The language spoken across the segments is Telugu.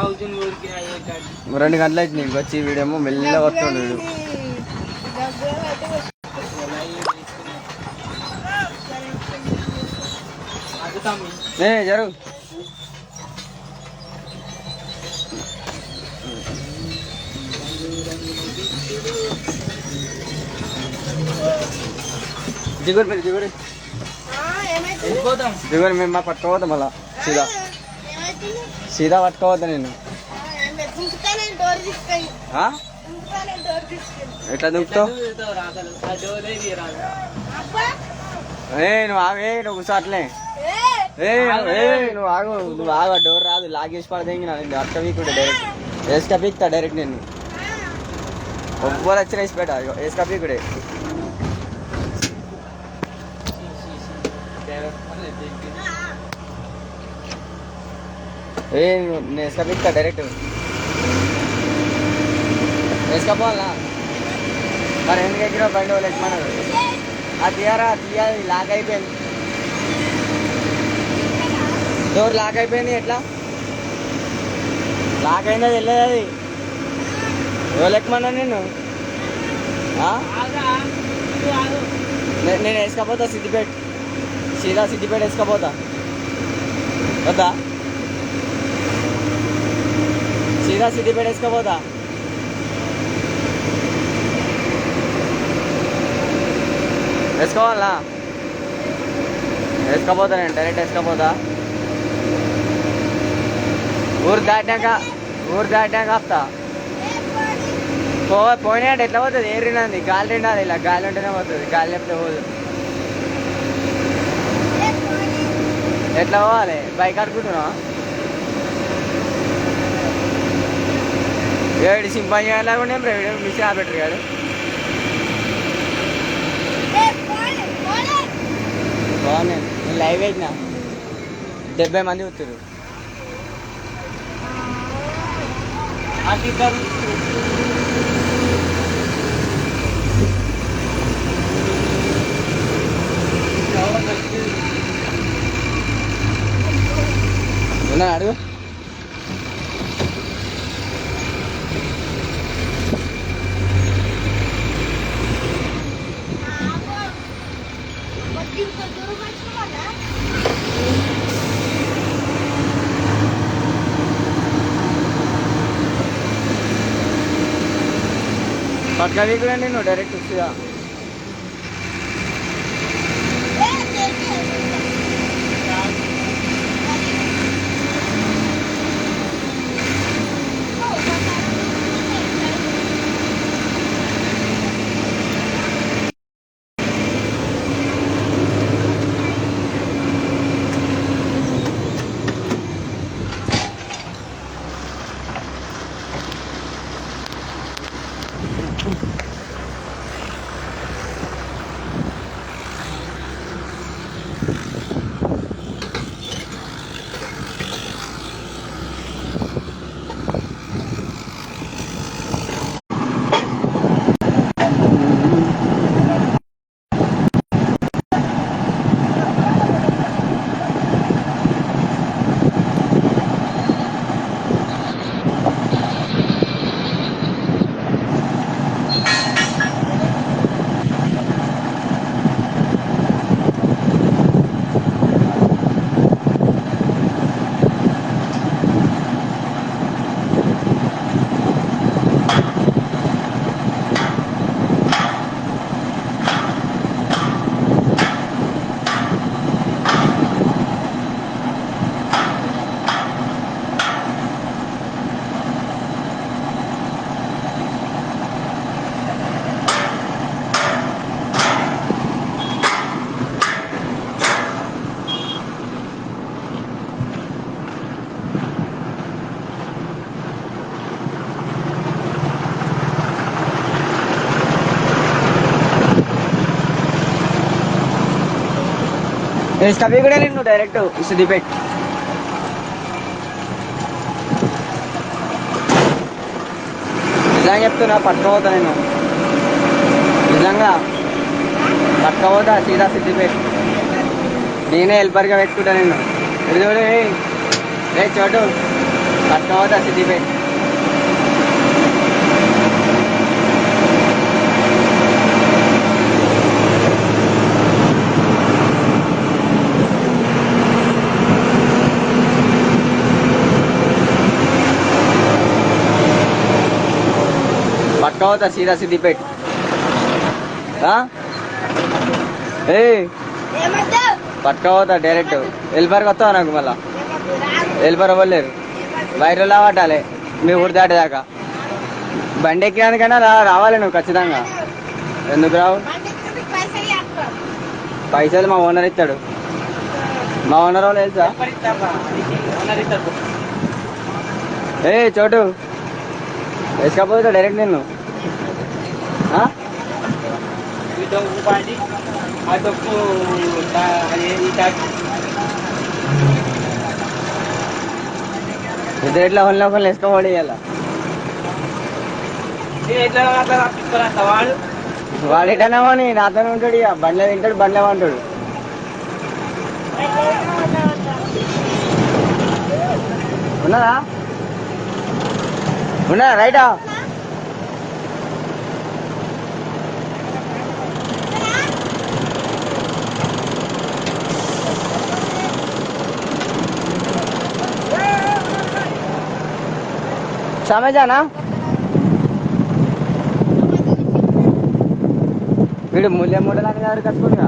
2 గంటలు అయితే నీకు వచ్చి వీడేమో మెల్లగా వస్తుండు వీడు. జరుగు దిగురు దిగురు దిగురు మేము మా పట్టుకోవద్దాం మళ్ళా సీదా సీదా పట్టుకోవద్దా నేను. ఎట్లా దుంకుతావు? నువ్వు ఆగే, నువ్వు కూర్చో అట్లే. నువ్వు ఆగు, నువ్వు ఆగు. డోర్ రాదు, లాగేసి పడదేంగి అక్క వీకుడు డైరెక్ట్ వేసుక పీకుతా డైరెక్ట్. నేను ఒవ్వరు వచ్చిన వేసి పెట్టా వేసుక పీకుడే. నేను వేసుక పీకుతా డైరెక్ట్ వేసుకపోవాలా. మరి ఎందుకు ఎక్కినా బండి వాళ్ళు ఎక్కమన్నారు. అది తీయాలి లాక్ అయిపోయింది. డోర్ లాక్ అయిపోయింది. ఎట్లా లాక్ అయిందో తెలియదు. అది ఎవరు ఎక్కమన్నా నేను నేను వేసుకపోతా సిద్దిపేట, సీదా సిద్దిపేట వేసుకపోతా. వద్దా? సీదా సిద్దిపేట వేసుకపోతా. వేసుకోవాలా? వేసుకపోతా నేను డైరెక్ట్ వేసుకపోతా. ఊరు దాటాక ఆపుతా. పోయినాయంటే ఎట్లా పోతుంది? ఏరినది గాలి తిండాలి. ఇలా గాలి ఉంటేనే పోతుంది, గాలి లేకపోతే పోదు. ఎట్లా పోవాలి? బైక్ ఆడుకుంటున్నావా? ఏడు సింపల్ చేయాలనుకుంటే మిషన్ ఆపెట్టరు కాదు. నేను లైవ్ వేసిన 70 మంది వస్తారు. అడుగు పట్టుకది కూడా నేను డైరెక్ట్ వస్తుందా? కవి కూడా నేను డైరెక్ట్ సిద్దిపేట. నిజంగా చెప్తున్నా పట్టుకోపోతా నేను, నిజంగా పట్టుకోపోతా సీదా సిద్దిపేట. నేనే హెల్పర్గా పెట్టుకుంటా నేను. ఇది చోటు పట్టుకోవద్దా సిద్దిపేట. పట్టుకోవద్దా సీదా సిద్దిపేట. ఏ పట్టుకోవద్దా డైరెక్ట్ ఎల్బర్కి వస్తావు నాకు. మళ్ళా ఎల్బర్ అవ్వలేరు, వైరులా పట్టాలి మీ ఊరు దాటేదాకా. బండి ఎక్కినందుకైనా రావాలి నువ్వు ఖచ్చితంగా. ఎందుకు రావు? పైసలు మా ఓనర్ ఇస్తాడు. మా ఓనర్ వాళ్ళు తెలుసా? ఏ చోటు వేసుకపోతా డైరెక్ట్ నిన్ను. ఇద్దరు ఎట్లా ఒకరిని ఒకరిని వేసుకోబడి ఇవ్వాల. వాడు ఎటనేమో నాతోనే ఉంటాడు. ఇక బండ్లే తింటాడు, బండ్లే ఉంటాడు. ఉన్నదా ఉన్నదా రైటా? సమజానా వీడు మూల్యం మూడలాగా ఎవరు కట్టుకుంటా.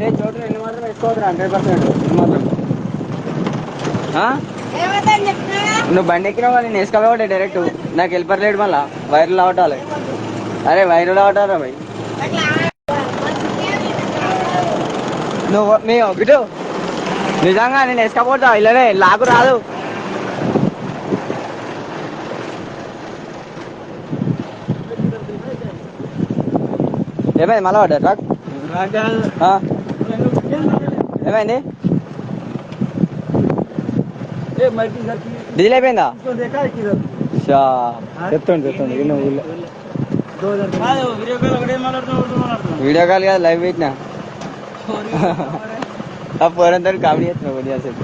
ఏ చోటు ఎన్ని మాత్రం వేసుకోవద్దురా 100%. మాత్రం నువ్వు బండి ఎక్కినావు, నేను వేసుకోవాలి డైరెక్ట్. నాకు హెల్పర్ లేడు, మళ్ళా వైర్లు అవటాలి. అరే వైర్లు అవటారా భయ్. నువ్వు మీ ఒకటి నిజంగా నేను వేసుకోపోతా. ఇలానే లాగు రాదు. ఏమైంది మళ్ళా పడ్డా ట్రక్? ఏమైంది? డీజిల్ అయిపోయిందా? చెప్తాండి వీడియో కాల్ కాదు, లైవ్ పెట్టినా. ఆ ఫోన్ కామెడీ చేస్తున్నావు కొద్దిగా సేపు.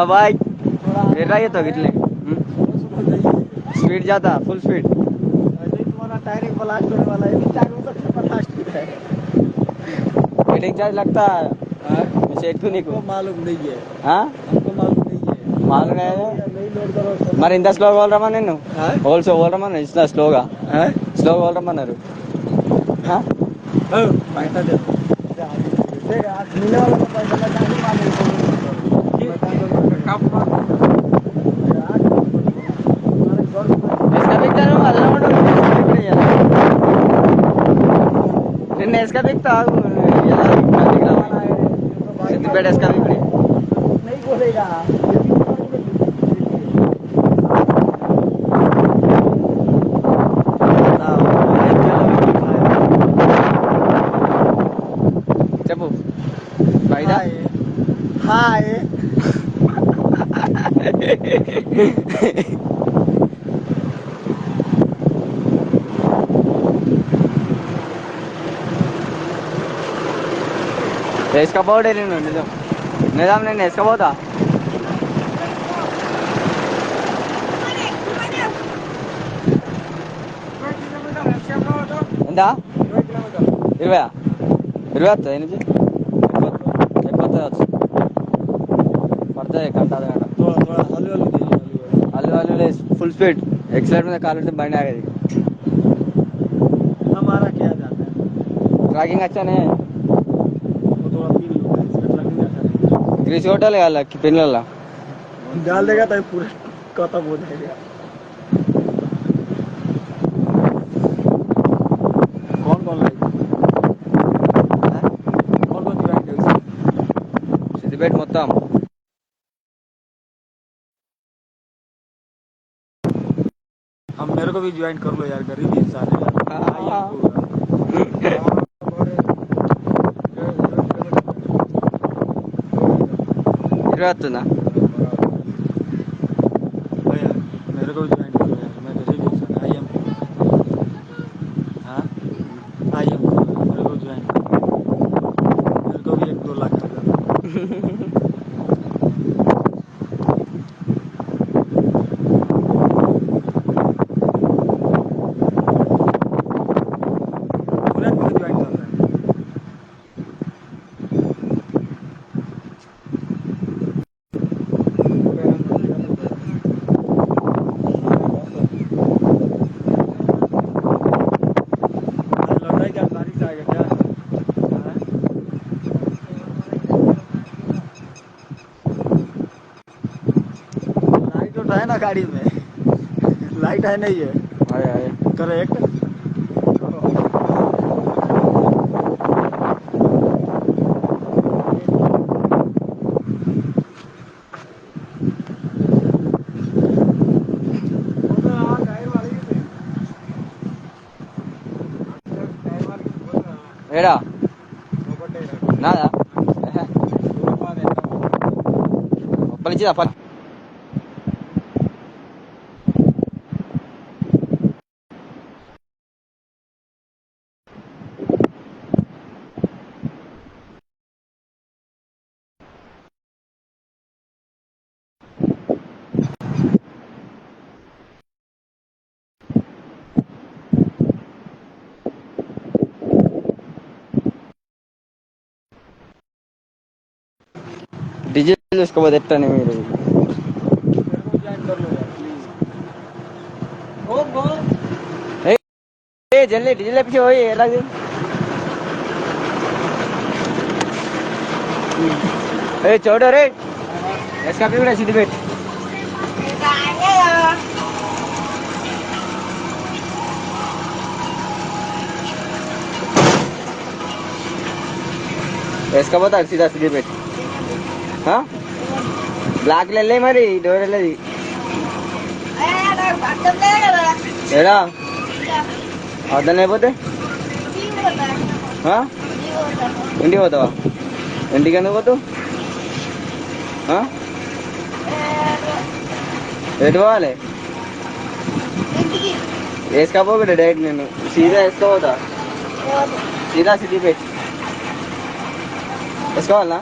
भाई एरा ये तो कितने स्पीड जाता, फुल स्पीड. तुम्हारा टायर एक ब्लास्ट होने वाला है. चारों सबसे ब्लास्ट है. हेडिंग चार्ज लगता है सेठ को नहीं को मालूम नहीं है. हाँ हमको मालूम नहीं है. मालूम है नहीं लोड करो. మరి ఇంత స్లోగా వెళ్ళరమ్మా నిన్ను? హోల్సో వెళ్ళరమ్మా ఇంత స్లోగా స్లోగా వెళ్ళరమ్మా అన్నారు. पैसा दे मिलने वाला पैसा నిన్న ఎస్కా బిక్తా సిద్దిపేట ఎస్కా బిక్రీ చెప్పు ఫైదా హాయ్. వేసుకపోతే నేను నిజం నిజం నేను వేసుకపోతా. ఎంత 20 వస్తుంది ఎనిమిది ఎక్కువ వచ్చు పడుతుంది గంట అర్ధ గంట. అల్లు అల్లు లేదు ఫుల్ స్పీడ్ ఎక్సలెంట్ మీద కాలు ఉంటే బండి ఆగేది. ट्रैकिंग अच्छा नहीं है. ग्रीस होटल है पिन वाला डाल देगा तो पूरा खत्म हो जाएगा. कौन कौन लाइक कौन कौन सिद्धिपेट మొత్తం मेरे को भी ज्वाइन कर लो यार, गरीब इंसान है ना भैया, मेरे को भी ज्वाइन कर लो यार, मैं गरीब इंसान आई एम हाँ आई एम मेरे को ज्वाइन मेरे को भी 1-2 लाख का है ना गाड़ी में लाइट है नहीं है करेक्ट ఏడా నాదా పలిచిదా పలి डीजल उसको बदलता नहीं मेरे ए जल्दी डीजल पीछे होई लग ए छोड़ो रे इसका भी बड़ा सीधी बैठ इसका बता सीधा सीधी बैठ हाँ ब्लैक ले ले मरी डोर ले दी ఏడా అర్థం లేకపోతే ఇంటికి పోతావా ఇంటికి ఎందుకు పోతావు ఎటు పోవాలి వేసుకోపోతే డైరెక్ట్ నేను సీదా వేసుకోపోతా సీదా సిటీ పెట్టి వేసుకోవాలనా